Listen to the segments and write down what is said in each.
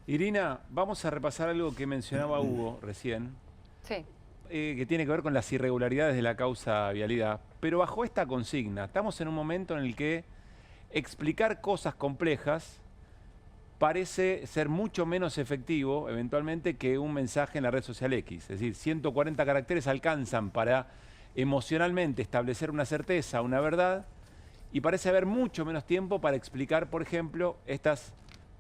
Irina, vamos a repasar algo que mencionaba Hugo recién, Sí. que tiene que ver con las irregularidades de la causa vialidad. Pero bajo esta consigna, estamos en un momento en el que explicar cosas complejas parece ser mucho menos efectivo, eventualmente, que un mensaje en la red social X. Es decir, 140 caracteres alcanzan para emocionalmente establecer una certeza, una verdad, y parece haber mucho menos tiempo para explicar, por ejemplo, estas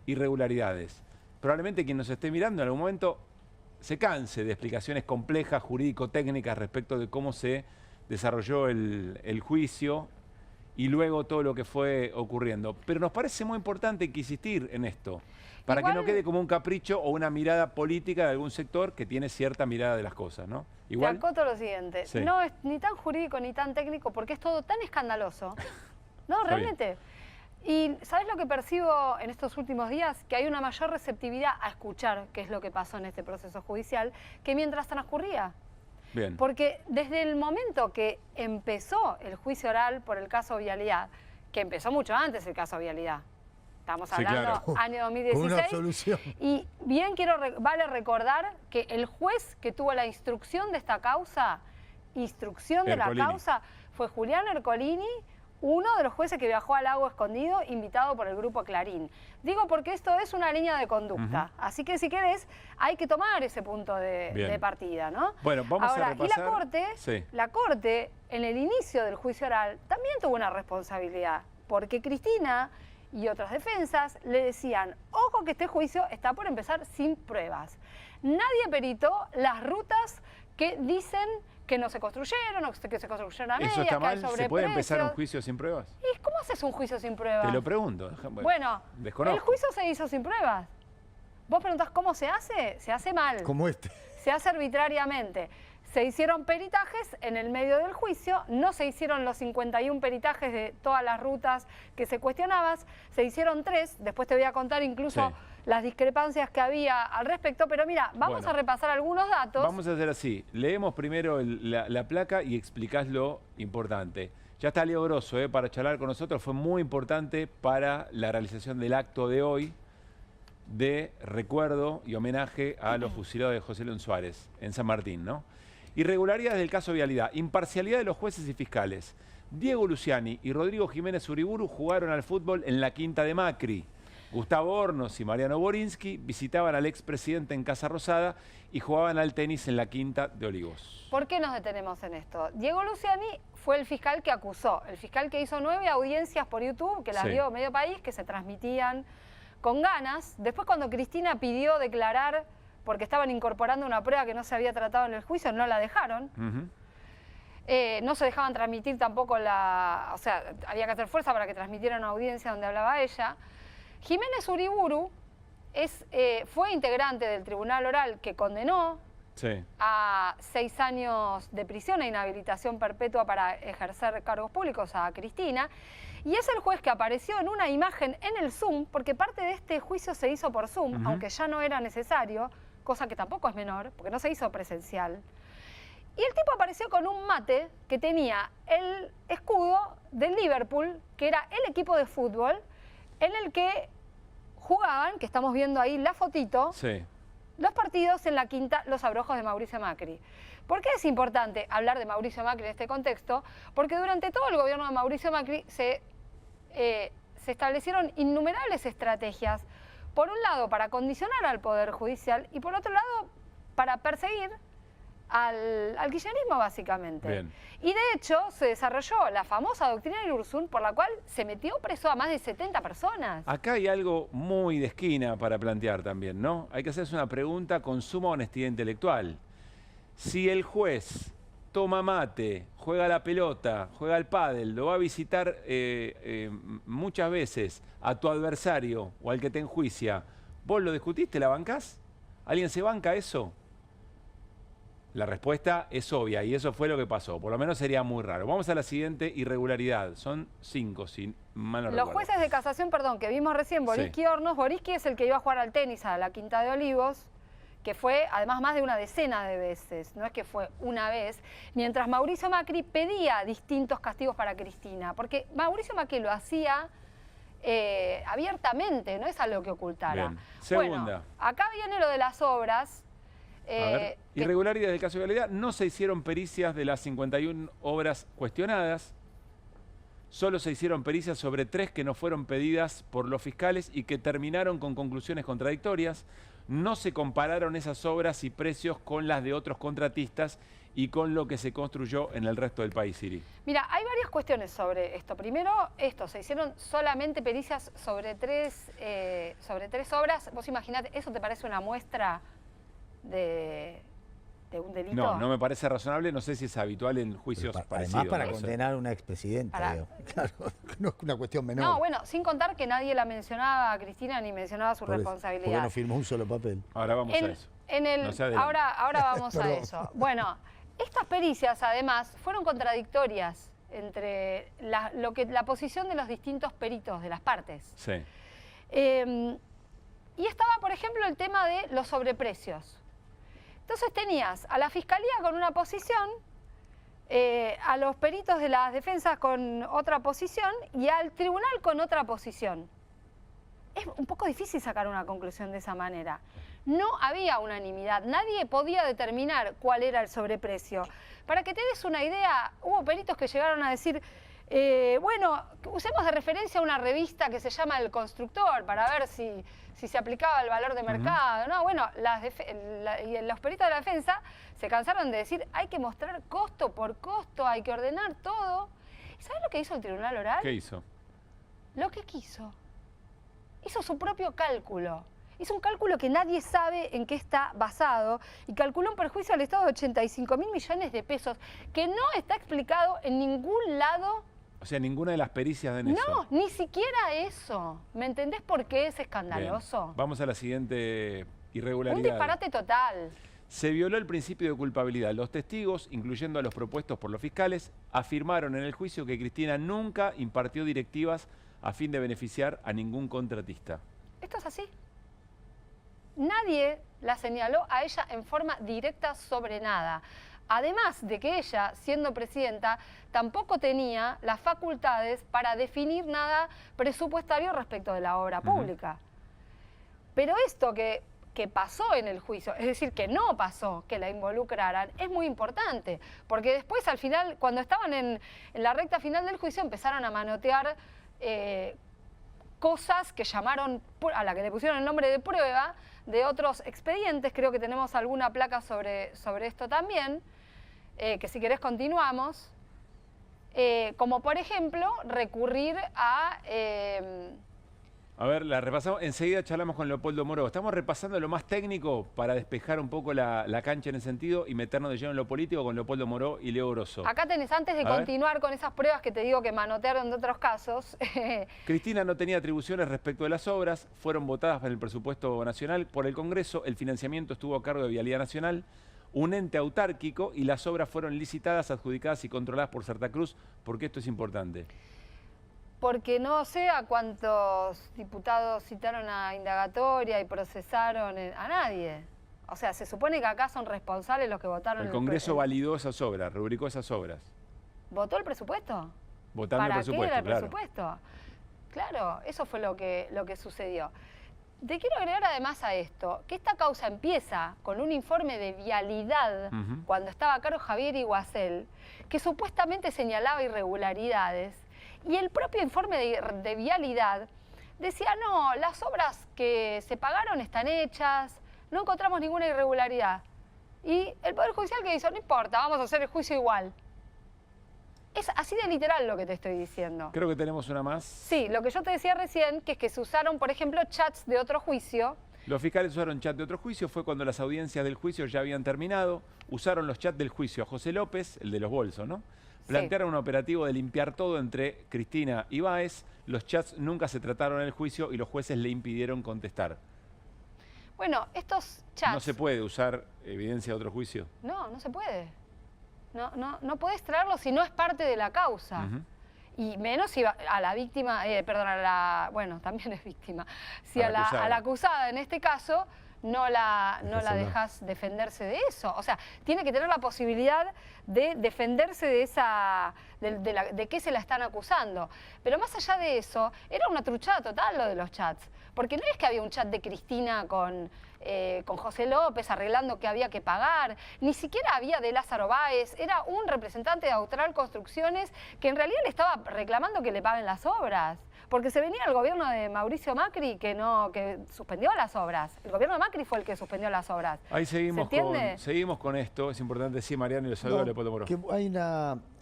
irregularidades. Probablemente quien nos esté mirando en algún momento se canse de explicaciones complejas, jurídico-técnicas respecto de cómo se desarrolló el juicio y luego todo lo que fue ocurriendo. Pero nos parece muy importante que insistir en esto, para que no quede como un capricho o una mirada política de algún sector que tiene cierta mirada de las cosas, ¿no? Igual, te acoto lo siguiente, sí. No es ni tan jurídico ni tan técnico porque es todo tan escandaloso. No, realmente. Y ¿sabes lo que percibo en estos últimos días? Que hay una mayor receptividad a escuchar qué es lo que pasó en este proceso judicial que mientras transcurría. Bien. Porque desde el momento que empezó el juicio oral por el caso Vialidad, que empezó mucho antes el caso Vialidad, estamos hablando año 2016, con una absolución. Y bien vale recordar que el juez que tuvo la instrucción de esta causa, fue Julián Ercolini, uno de los jueces que viajó al Lago Escondido, invitado por el Grupo Clarín. Digo porque esto es una línea de conducta, así que si querés, hay que tomar ese punto de partida, ¿no? Bueno, vamos a repasar. Y la Corte, en el inicio del juicio oral, también tuvo una responsabilidad, porque Cristina y otras defensas le decían, ojo que este juicio está por empezar sin pruebas. Nadie peritó las rutas que dicen que no se construyeron o que se construyeron a medias. ¿Eso está mal? ¿Se puede empezar un juicio juicio sin pruebas? ¿Y cómo haces un juicio sin pruebas? Te lo pregunto. Bueno, desconozco. El juicio se hizo sin pruebas. Vos preguntás cómo se hace. Se hace mal. Como este. Se hace arbitrariamente. Se hicieron peritajes en el medio del juicio, no se hicieron los 51 peritajes de todas las rutas que se cuestionaban, se hicieron 3, después te voy a contar incluso las discrepancias que había al respecto, pero mira, vamos a repasar algunos datos. Vamos a hacer así, leemos primero la placa y explicás lo importante. Ya está Leo Grosso para charlar con nosotros, fue muy importante para la realización del acto de hoy de recuerdo y homenaje a los fusilados de José León Suárez en San Martín, ¿no? Irregularidades del caso Vialidad, imparcialidad de los jueces y fiscales. Diego Luciani y Rodrigo Jiménez Uriburu jugaron al fútbol en la quinta de Macri. Gustavo Hornos y Mariano Borinsky visitaban al expresidente en Casa Rosada y jugaban al tenis en la quinta de Olivos. ¿Por qué nos detenemos en esto? Diego Luciani fue el fiscal que acusó, el fiscal que hizo 9 audiencias por YouTube, que las dio medio país, que se transmitían con ganas. Después cuando Cristina pidió declarar porque estaban incorporando una prueba que no se había tratado en el juicio, no la dejaron. No se dejaban transmitir tampoco o sea, había que hacer fuerza para que transmitieran una audiencia donde hablaba ella. Jiménez Uriburu fue integrante del tribunal oral que condenó a 6 años de prisión e inhabilitación perpetua para ejercer cargos públicos a Cristina. Y es el juez que apareció en una imagen en el Zoom, porque parte de este juicio se hizo por Zoom, aunque ya no era necesario, cosa que tampoco es menor, porque no se hizo presencial. Y el tipo apareció con un mate que tenía el escudo del Liverpool, que era el equipo de fútbol en el que jugaban, que estamos viendo ahí la fotito, los partidos en la quinta Los Abrojos de Mauricio Macri. ¿Por qué es importante hablar de Mauricio Macri en este contexto? Porque durante todo el gobierno de Mauricio Macri se establecieron innumerables estrategias, por un lado para condicionar al Poder Judicial y por otro lado para perseguir al kirchnerismo básicamente. Bien. Y de hecho se desarrolló la famosa doctrina de Ursún por la cual se metió preso a más de 70 personas. Acá hay algo muy de esquina para plantear también, ¿no? Hay que hacerse una pregunta con suma honestidad intelectual. Si el juez toma mate, juega la pelota, juega al pádel, lo va a visitar muchas veces a tu adversario o al que te enjuicia, ¿vos lo discutiste, la bancás? ¿Alguien se banca eso? La respuesta es obvia y eso fue lo que pasó. Por lo menos sería muy raro. Vamos a la siguiente irregularidad. Son 5, si mal no recuerdo. Los jueces de casación, perdón, que vimos recién, Borinsky y Hornos. Borinsky es el que iba a jugar al tenis a la Quinta de Olivos, que fue además más de una decena de veces, no es que fue una vez, mientras Mauricio Macri pedía distintos castigos para Cristina, porque Mauricio Macri lo hacía abiertamente, no es algo que ocultara. Bien. Segunda. Bueno, acá viene lo de las obras. A ver, irregularidades del caso de Vialidad. No se hicieron pericias de las 51 obras cuestionadas. Solo se hicieron pericias sobre 3 que no fueron pedidas por los fiscales y que terminaron con conclusiones contradictorias. No se compararon esas obras y precios con las de otros contratistas y con lo que se construyó en el resto del país, Siri. Mira, hay varias cuestiones sobre esto. Primero, se hicieron solamente pericias sobre tres obras. Vos imaginate, ¿eso te parece una muestra de un delito? No, no me parece razonable, no sé si es habitual en juicios parecidos. Además para no sé. condenar a una expresidenta, digo. Claro, no es una cuestión menor. No, bueno, sin contar que nadie la mencionaba a Cristina ni mencionaba su responsabilidad. Porque no firmó un solo papel. Ahora vamos a eso. No se adelante. Ahora vamos a eso. Bueno, estas pericias además fueron contradictorias entre la posición de los distintos peritos de las partes. Sí. Y estaba, por ejemplo, el tema de los sobreprecios. Entonces tenías a la Fiscalía con una posición, a los peritos de las defensas con otra posición y al tribunal con otra posición. Es un poco difícil sacar una conclusión de esa manera. No había unanimidad, nadie podía determinar cuál era el sobreprecio. Para que te des una idea, hubo peritos que llegaron a decir, bueno, usemos de referencia una revista que se llama El Constructor para ver si se aplicaba el valor de mercado. No, bueno, los peritos de la defensa se cansaron de decir, hay que mostrar costo por costo, hay que ordenar todo. ¿Y sabes lo que hizo el Tribunal Oral? ¿Qué hizo? Lo que quiso. Hizo su propio cálculo. Hizo un cálculo que nadie sabe en qué está basado y calculó un perjuicio al Estado de 85.000 millones de pesos, que no está explicado en ningún lado. O sea, ninguna de las pericias de eso. No, ni siquiera eso. ¿Me entendés por qué es escandaloso? Bien. Vamos a la siguiente irregularidad. Un disparate total. Se violó el principio de culpabilidad. Los testigos, incluyendo a los propuestos por los fiscales, afirmaron en el juicio que Cristina nunca impartió directivas a fin de beneficiar a ningún contratista. Esto es así. Nadie la señaló a ella en forma directa sobre nada. Además de que ella, siendo presidenta, tampoco tenía las facultades para definir nada presupuestario respecto de la obra pública. Pero esto que pasó en el juicio, es decir, que no pasó, que la involucraran, es muy importante. Porque después, al final, cuando estaban en la recta final del juicio, empezaron a manotear cosas que llamaron, a la que le pusieron el nombre de prueba, de otros expedientes. Creo que tenemos alguna placa sobre esto también. Que si querés continuamos, como por ejemplo recurrir a... A ver, la repasamos, enseguida charlamos con Leopoldo Moró. Estamos repasando lo más técnico para despejar un poco la cancha en ese sentido y meternos de lleno en lo político con Leopoldo Moró y Leo Grosso. Acá tenés, antes de continuar con esas pruebas que te digo que manotearon de otros casos. Cristina no tenía atribuciones respecto de las obras, fueron votadas en el presupuesto nacional por el Congreso, el financiamiento estuvo a cargo de Vialidad Nacional, un ente autárquico, y las obras fueron licitadas, adjudicadas y controladas por Santa Cruz. ¿Por qué esto es importante? Porque no sé a cuántos diputados citaron a indagatoria y procesaron a nadie. O sea, se supone que acá son responsables los que votaron. El Congreso validó esas obras, rubricó esas obras. ¿Votó el presupuesto? Votando el presupuesto, ¿Para qué era el claro. presupuesto? Claro, eso fue lo que sucedió. Te quiero agregar además a esto, que esta causa empieza con un informe de vialidad, cuando estaba a cargo Javier Iguacel, que supuestamente señalaba irregularidades, y el propio informe de vialidad decía, no, las obras que se pagaron están hechas, no encontramos ninguna irregularidad. Y el Poder Judicial que dice, no importa, vamos a hacer el juicio igual. Es así de literal lo que te estoy diciendo. Creo que tenemos una más. Sí, lo que yo te decía recién, que es que se usaron, por ejemplo, chats de otro juicio. Los fiscales usaron chat de otro juicio, fue cuando las audiencias del juicio ya habían terminado. Usaron los chats del juicio a José López, el de los bolsos, ¿no? Plantearon un operativo de limpiar todo entre Cristina y Báez. Los chats nunca se trataron en el juicio y los jueces le impidieron contestar. Bueno, estos chats... ¿No se puede usar evidencia de otro juicio? No, no se puede. No podés traerlo si no es parte de la causa. Y menos si a la víctima, bueno, también es víctima. Si a la acusada en este caso no la dejas defenderse de eso. O sea, tiene que tener la posibilidad de defenderse de esa, de qué se la están acusando. Pero más allá de eso, era una truchada total lo de los chats. Porque no es que había un chat de Cristina con José López arreglando que había que pagar, ni siquiera había de Lázaro Báez, era un representante de Austral Construcciones que en realidad le estaba reclamando que le paguen las obras. Porque se venía el gobierno de Mauricio Macri que suspendió las obras. El gobierno de Macri fue el que suspendió las obras. Ahí seguimos con esto. Es importante decir, Mariano, y los saludo, Leopoldo Moro. Que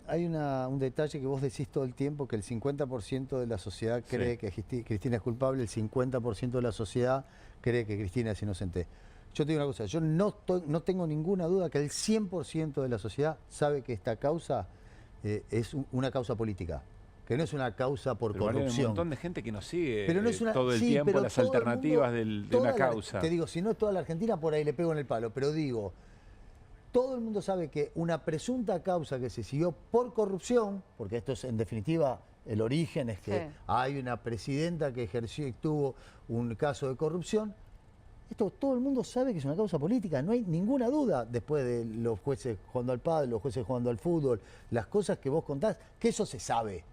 hay un detalle que vos decís todo el tiempo, que el 50% de la sociedad cree que Cristina es culpable, el 50% de la sociedad cree que Cristina es inocente. Yo te digo una cosa, yo no tengo ninguna duda que el 100% de la sociedad sabe que esta causa es una causa política. Que no es una causa por corrupción. Hay un montón de gente que nos sigue pero no es todo el tiempo las alternativas de una causa. Te digo, si no toda la Argentina, por ahí le pego en el palo, pero digo, todo el mundo sabe que una presunta causa que se siguió por corrupción, porque esto es en definitiva el origen, es que hay una presidenta que ejerció y tuvo un caso de corrupción, esto todo el mundo sabe que es una causa política, no hay ninguna duda, después de los jueces jugando al pádel, los jueces jugando al fútbol, las cosas que vos contás, que eso se sabe.